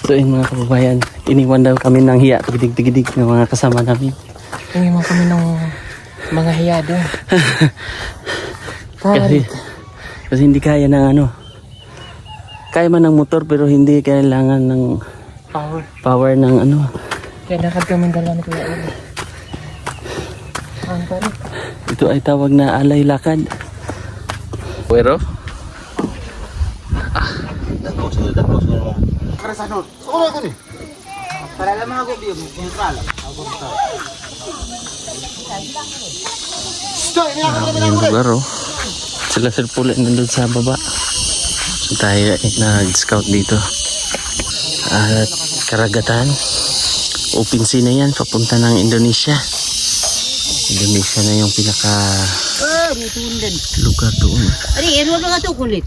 So yun mga kababayan, iniwan daw kami ng hiya, tigidig-tigidig ng mga kasama namin. Iniwan kami ng mga hiya doon. kasi hindi kaya ng ano. Kaya man ng motor pero hindi kailangan ng power ng ano. Kaya lakad kami dalawa ni Kuya Oli. Ang parit. Ito ay tawag na alay lakad. Pero Para lamang ako biyo, neutral. yung lugar oh. Sila Sir Pula nandun sa baba. So tayo ay nag-scout dito. At karagatan. Open sea na yan, papunta ng Indonesia. Indonesia na yung pinaka lugar doon. Ari, ano nga ito kulit?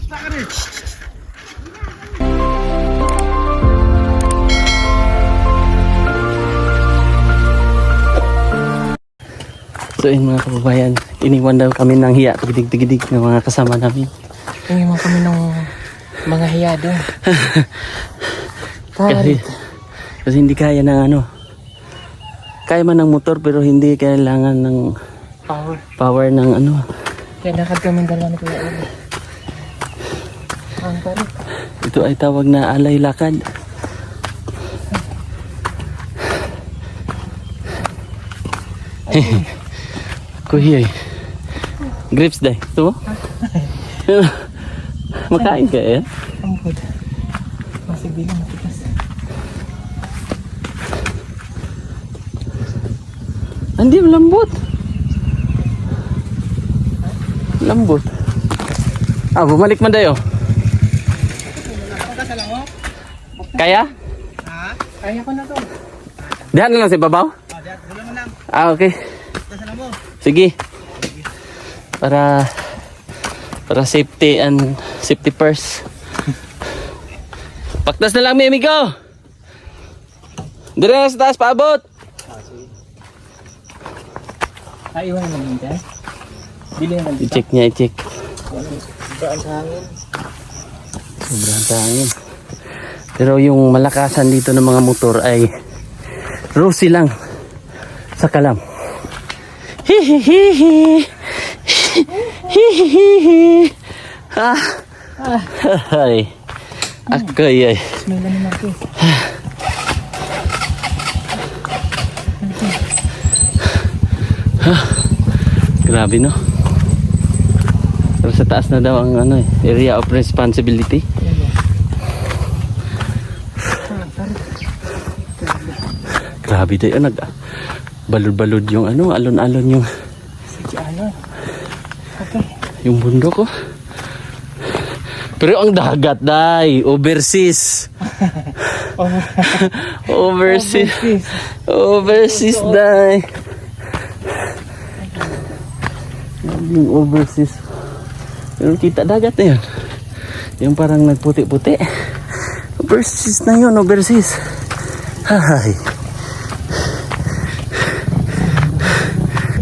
So yun mga kababayan, iniwan daw kami ng hiya, tigidig-tigidig ng mga kasama namin. Iniwan kami ng mga hiya doon. kasi hindi kaya ng ano. Kaya man ng motor pero hindi kailangan ng power ng ano. Kaya lakad kami dalawa ni Kuya Oli. Ang parit. Ito ay tawag na alay lakad. Kuya, grapes day. Ito mo? Makain ka eh? Ang good. Masig bilang matikas. Hindi, lambot. Lambot. Ah, bumalik man dayo. Kaya? Kaya ko na to. Diyan na lang sa babaw? Ah, okay. Sige. Para safety and safety first. Paktas na lang, mi amigo. Dire na sa taas paabot. Iwan naman dyan. Bili naman dito. I-check niya, i-check. Sobrang sa hangin. Sobrang sa hangin. Pero yung malakasan dito ng mga motor ay Rosie lang sa kalam. Hihihihi. Hihihihi. Ah. Ay. Ako ay. Smell na naman ko. Grabe no. Pero sa taas na daw ang ano area of responsibility. Grabe tayo balod-balod yung ano, alon-alon yung yung bundok oh. Pero ang dagat dai, overseas. Overseas dai. Yung overseas. Pero kita dagat na yun. Yung parang nagputi-puti. Overseas na yun, overseas. Hay.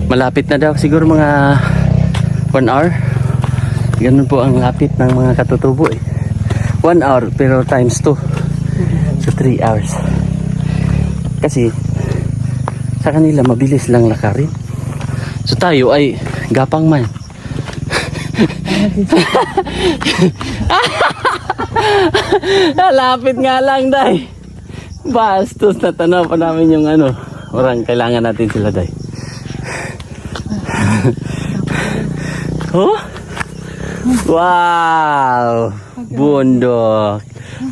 Malapit na daw siguro mga 1 hour. Ganun po ang lapit ng mga katutubo eh. 1 hour pero times 2. So 3 hours. Kasi sa kanila mabilis lang lakarin. So tayo ay gapang man. Lapit nga lang day. Bastos na tanaw pa namin yung ano. Orang kailangan natin sila day. Oh? Wow! Bundok.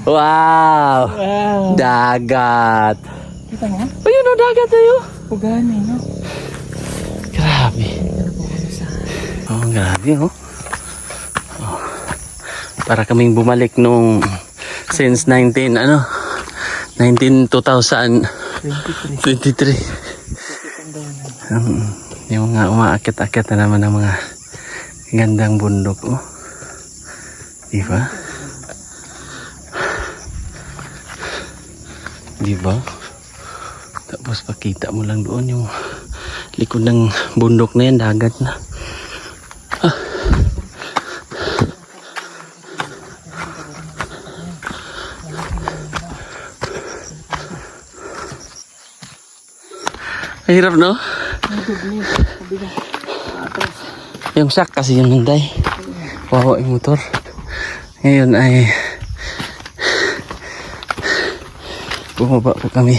Wow! Dagat. Kita mo? Ayun o, dagat tayo. Pugani, no? Grabe. Oh, grabe oh. Oh. Para kaming bumalik nung since 2023. Yung mga umaakit-akit na naman ng mga gandang bundok oh. Diba? Diba? Tapos pakita mo lang doon yung likod ng bundok na yan, dagat na. Mahirap, no? Yung shock kasi yung nanday. Wawa yung motor. Ngayon ay bumaba po kami.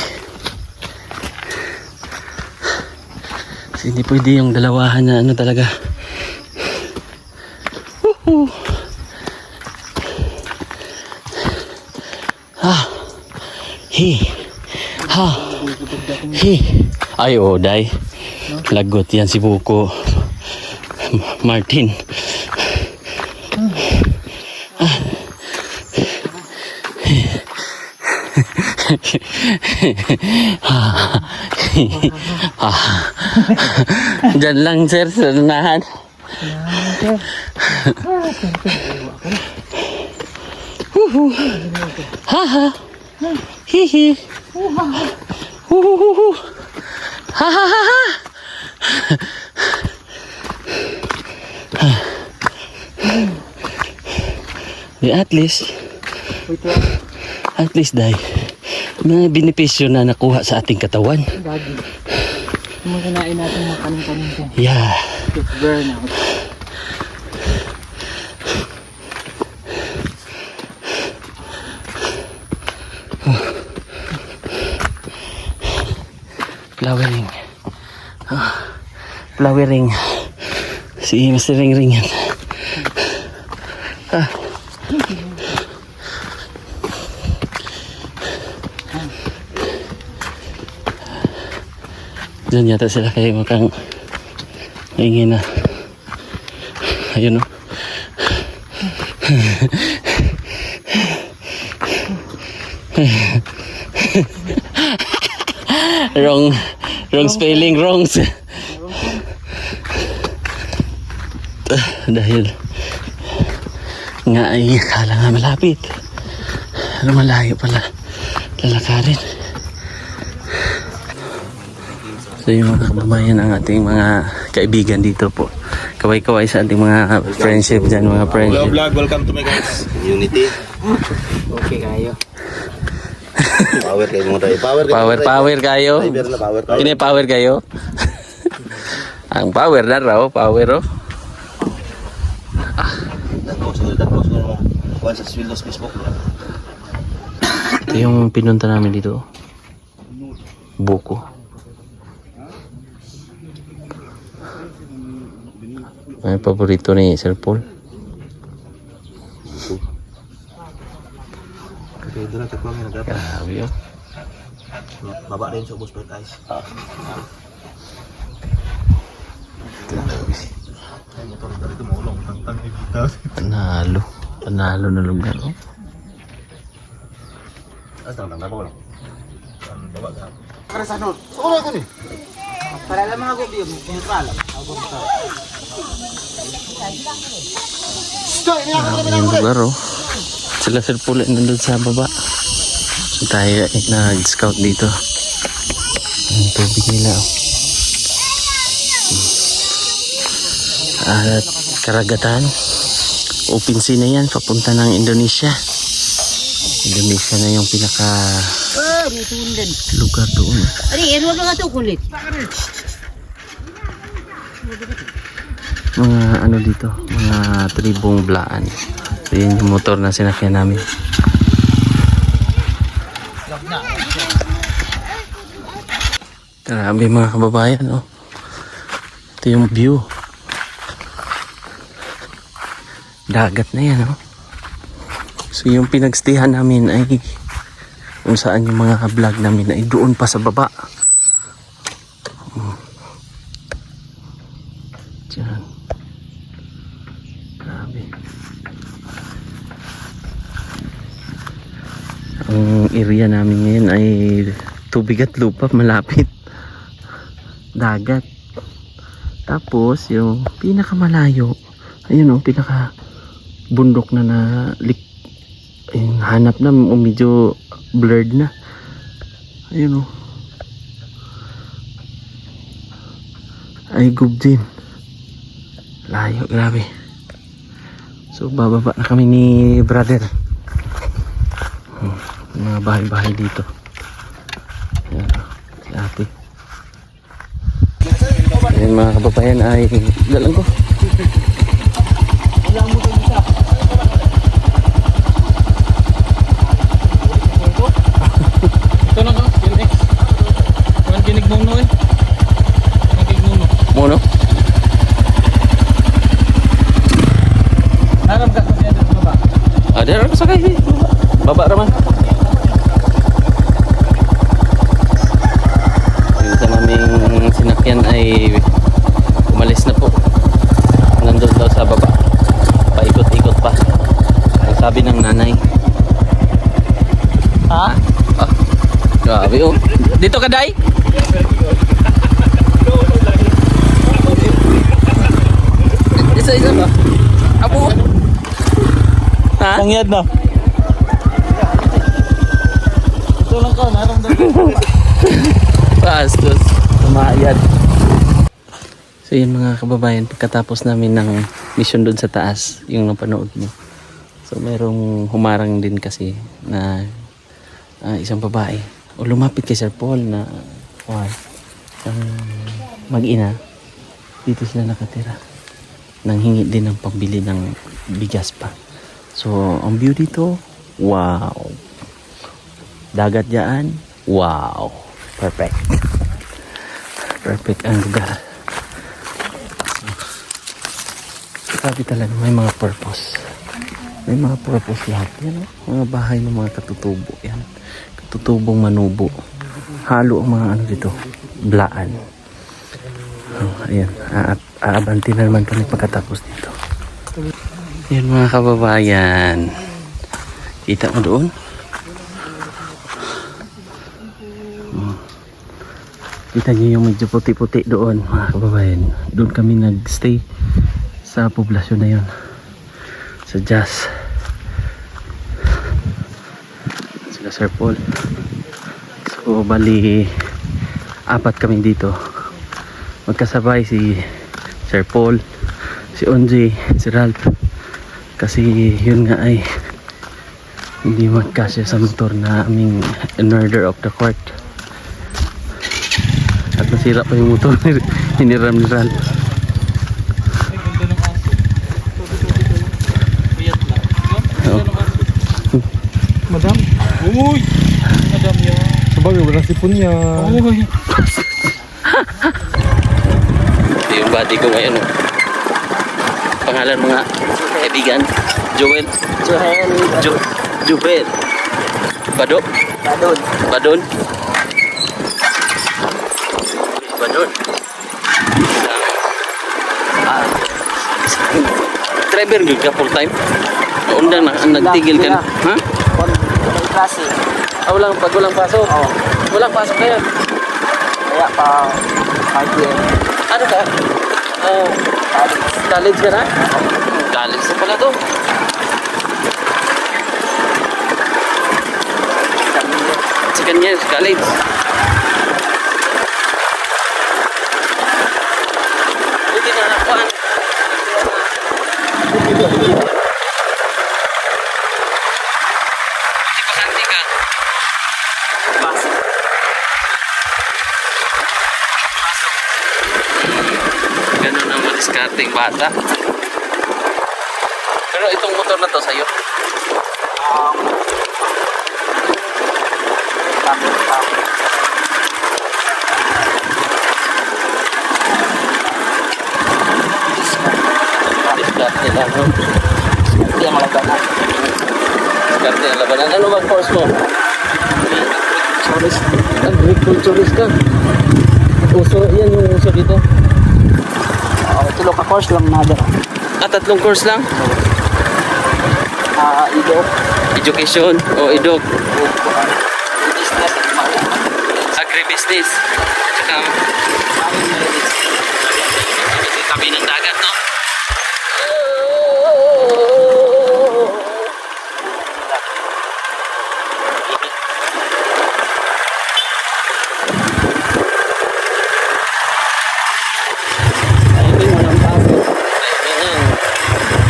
Kasi hindi pwede yung dalawahan na ano talaga. Woohoo! Ha! Hi! Ha! Hi! Ay, oh, day. Lagot yan si Buko. Martin. Diyan lang, sir, sa unahan. Ha ha. Hihi. Ha ha ha ha. At least dahil may benepisyo na nakuha sa ating katawan. Gagi. Kung kinain natin mga kanin-kanin dyan. Yeah. It's burnout. Flowering. Flowering. Si Mr. Ring yan. Diyan yata sila kayo makang ingin na. Ayun, o. Wrong spelling, wrongs. Dahil nga ay kala nga malapit. Pero malayo pala lalakarin. So yung mga kababayan ang ating mga kaibigan dito po. Kaway-kaway sa ating mga friendship dyan, mga friendship. Hello vlog, welcome to my guys. Unity. Okay kayo. Power kayo mga tayo. Power kayo. Driver na power kayo. Kini power kayo. Ang power na raw, power oh. Dako sa mga kuhan sa Swildos Facebook. Ito yung pinunta namin dito. Buko. May paborito ni Sir Paul. Okay, doon na takwang yung nagdapat. Grabe yun. Baba din sa ubos but ice. Ay, motor na rin tumulong. Tantang ibita. Panalo na lugar oh. Tantang na po lang. Baba ka. Para lang mga gobi, yung pala. Yung lugar oh. Sila Sir Paul ay nandun sa baba. So tayo ay nag-scout dito. Ang tubig nila oh. At karagatan. Open sea na yan. Papunta ng Indonesia. Indonesia na yung pinaka Nitundan. lugar doon. Ari, ano na nga ito kulit? Mga ano dito. Mga tribong Blaan. So yun yung motor na sinakyan namin. Grabe mga kababayan oh. Ito yung view. Dagat na yan oh. So yung pinagstihan namin ay kung saan yung mga vlog namin ay doon pa sa baba. Diyan. Grabe. Ang area namin ngayon ay tubig at lupa, malapit. Dagat. Tapos yung pinakamalayo, ayun oh, pinaka bundok na ayun, hanap na medyo blurred na. Ayun oh. Ay gub din. Layo, grabe. So bababa na kami ni brother. Mga bahay-bahay dito. Ayan oh, si ate. Ayan mga kababayan ay dalang ko. Ito na ka, PNX. Kuhan kinig mong no eh. Kinig mong no. Mono? Harap ka sa dito baba. Ada orang sakay. Baba raman. Yung sa naming sinakyan ay umalis na po. Nandun daw sa baba. Paikot-ikot pa. Ang sabi ng nanay. Ha? Ah, grabe oh. Dito ka, Day? Isa-isa ba? Abo. Ha? Pangyad na. Ito lang ka, naramdaman ko. Bastos. Tumayad. So yun mga kababayan, pagkatapos namin ng mission doon sa taas, yung napanood mo. So mayroong humarang din kasi na isang babae. O lumapit kay Sir Paul na mag-ina. Dito sila nakatira. Nanghingi din ng pambili ng bigas pa. So ang view dito, wow. Dagat dyan, wow. Perfect. Perfect ang lugar. Sabi talaga may mga purpose. May mga purpose lahat. Yan, mga bahay ng mga katutubo. Yan. Katutubong manubo. Halo ang mga ano dito. Blaan. Ayan. Aabanti na naman kami pagkatapos dito. Yan mga kababayan. Kita mo doon? Kita niyo yung medyo puti-puti doon mga kababayan. Doon kami nagstay sa poblasyon na yun. Sa Jas. Sila Sir Paul. So bali 4 kami dito. Magkasabay si Sir Paul, si Onji, si Ralph. Kasi yun nga ay hindi magkasya sa motor na aming murder of the court. At nasira pa yung motor hiniram ni Ralph. Madam? Uy! Madam yan. Sabagay, wala sipon niya. Uy! Yung body ko ngayon. Oh. Pangalan mga kaibigan. Joel. Joel. Badon. Badon. Driver gud ka full time. Undang na nagtigil ka na. Ha? Walang klase. Walang pag walang pasok. Oo. Walang pasok kaya. Kaya pa 5 years. Ano ka? College ka na? College na pala to. Second year, college. Buti na nakuhaan. Buti pasanti ka. Pasok. Ganun ang madiskarting bata. Pero itong motor na to sa'yo. Diskarte lang, no? Hindi ang labanan. Diskarte ang labanan. Ano bang course mo? Agriculturist ka. Uso, yan yung uso dito. Tulo ka course lang na dyan. 3 course lang? Ido. Education o eduk. Business. Agribusiness. Tsaka tabi ng dagat, no?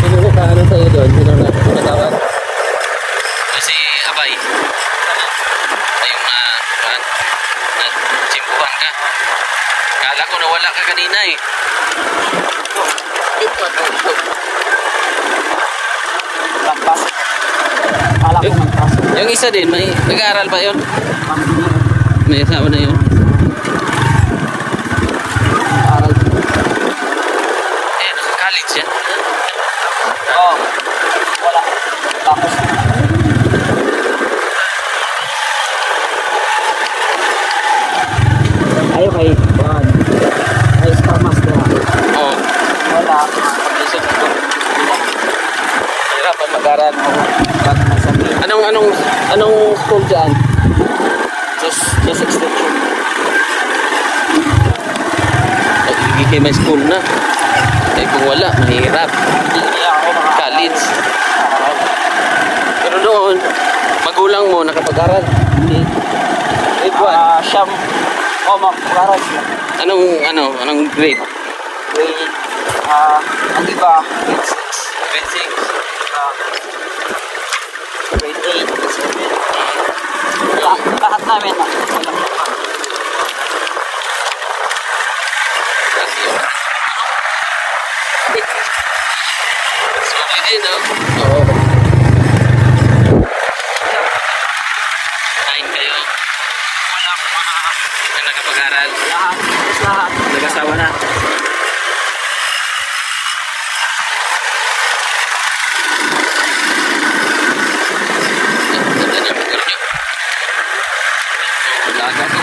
Sino ka ano sa'yo doon? Sino na natawag? Si Abay. Ay yung nagsimpuhan ka. Kala ko nawala ka kanina eh. Lampas. Kala ko magpas. Yung isa din, may nag-aaral ba yun? May asawa na yun. Aral. Eh, naka-college yan. Oo. Wala. Tapos. Ayaw kay Juan. Ay, Star Master. Oo. Wala. Pag-isip ko. Hirapan mag-aral. Ba't masabi? Anong school dyan? Just extension. Gigigay may school na. Eh kung wala, mahirap. Hindi ako College. Pero doon, magulang mo nakapag-aral. Hindi. Grade 1. Siyam. Mag-aral siya. Anong grade? Grade, ang iba, grade 6. Grade 6. Grade 8, grade 7. Lahat namin na. Okay din, no? Oo. Kain kayo. Na nakapag-aral. Lahat. Nag-asawa na. Laga ko.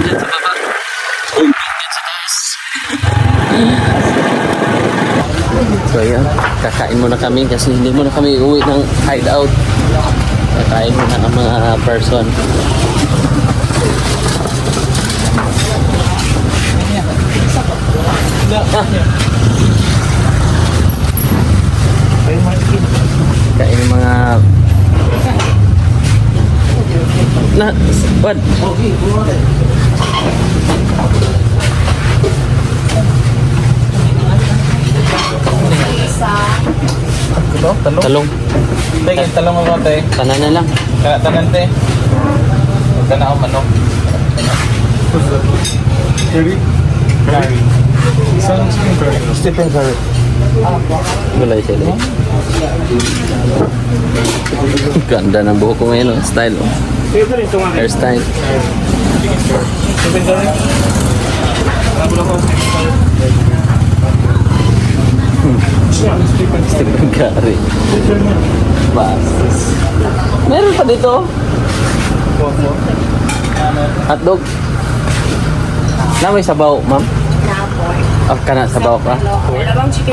Diyan sa baba. Diyan sa taas. So yan, kakain muna kami kasi hindi muna kami uwi ng hideout. Kakain muna ang mga person. Kain yung mga what? Talong. Sige, talong ako te. Tanan na lang. Tanan te. Huwag ka na ako manok. Curry? Curry. Stephen Curry. Gulay sila. Ganda ng buhok ko ngayon, oh. Style, oh. Hairstyle. Stephen Curry? Stephen Curry. Basis. Meron pa dito. Hotdog. Na may sabaw, ma'am? Ah, kana sabaw ka?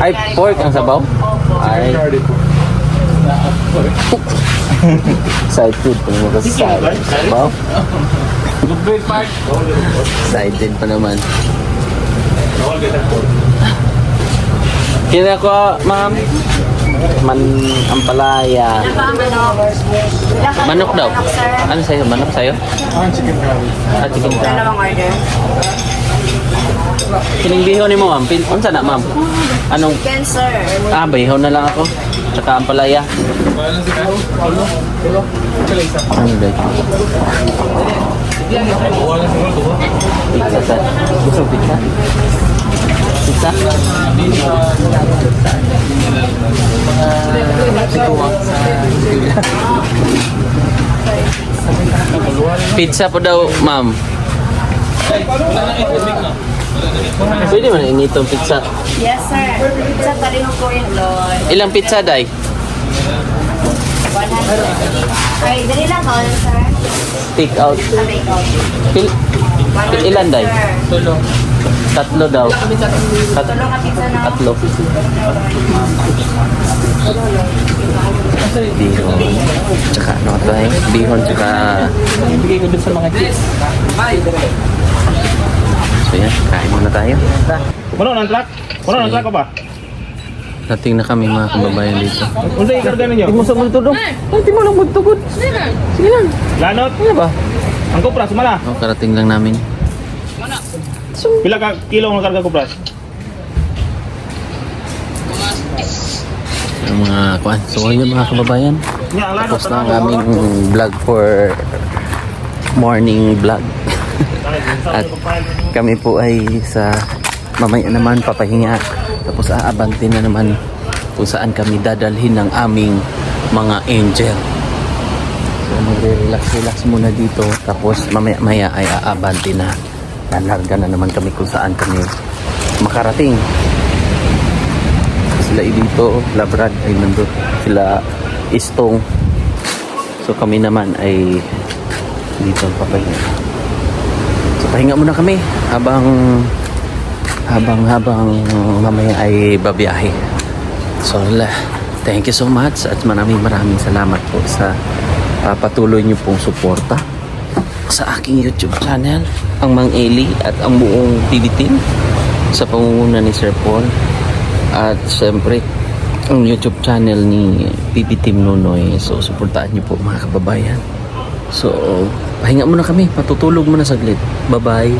Ay, pork ang sabaw? Ay, excited pa naman kasi sa sabaw. Excited pa naman. Kina ko, ma'am. Ampalaya. Manok daw. Ano sa'yo? Manok sa'yo? Chicken curry. Ah, chicken ka. Dalawang order. Kining bihon ni mo, ma'am. Unsa na, ma'am? Anong... Chicken, sir. Ah, bihon na lang ako. Tsaka ampalaya. Ano ba? Pizza, sir. Gusto mo pizza? Pizza? Pizza po daw, ma'am. Pwede man initong pizza. Yes, sir. Pizza talino po yung Lord. Ilang pizza, day? 100. Ay, dali lang ako, sir. Take out. Take out. Ilan, day? Sir. Tatlo daw. Tulong ka pizza na. Tatlo. Bihon. Tsaka ano ito eh? Bihon tsaka... Ibigay ko dun sa mga kids. So yan, kain muna tayo. Puno ng truck? Puno ng truck ko ba? Dating na kami mga kababayan dito. Unsa ikarga ninyo? Hindi mo sa magtudong. Hindi mo lang magtugod. Sige lang. Lanot? Ano ba? Ang kupras, mala. Oh, karating lang namin. Pila ka kilo ang karga kupras? Yung mga kuan. So yun mga kababayan. Nya, ang lanot. Tapos na ang aming vlog for morning vlog. At kami po ay sa mamaya naman papahinga. Tapos aabante na naman kung saan kami dadalhin ng aming mga angel. So magre-relax muna dito. Tapos mamaya ay aabante na. Lalarga na naman kami kung saan kami makarating. Sila dito, Labrad ay nandun. Sila Istong. So kami naman ay dito papahinga. So pahinga muna kami habang mamaya ay babiyahe. So thank you so much at maraming salamat po sa patuloy niyo pong suporta sa aking YouTube channel, ang Mang Eli at ang buong TV team sa pangunguna ni Sir Paul at syempre ang YouTube channel ni PB Team Nunoy. So suportahan niyo po mga kababayan. So pahinga muna kami, patutulog muna saglit. Bye bye.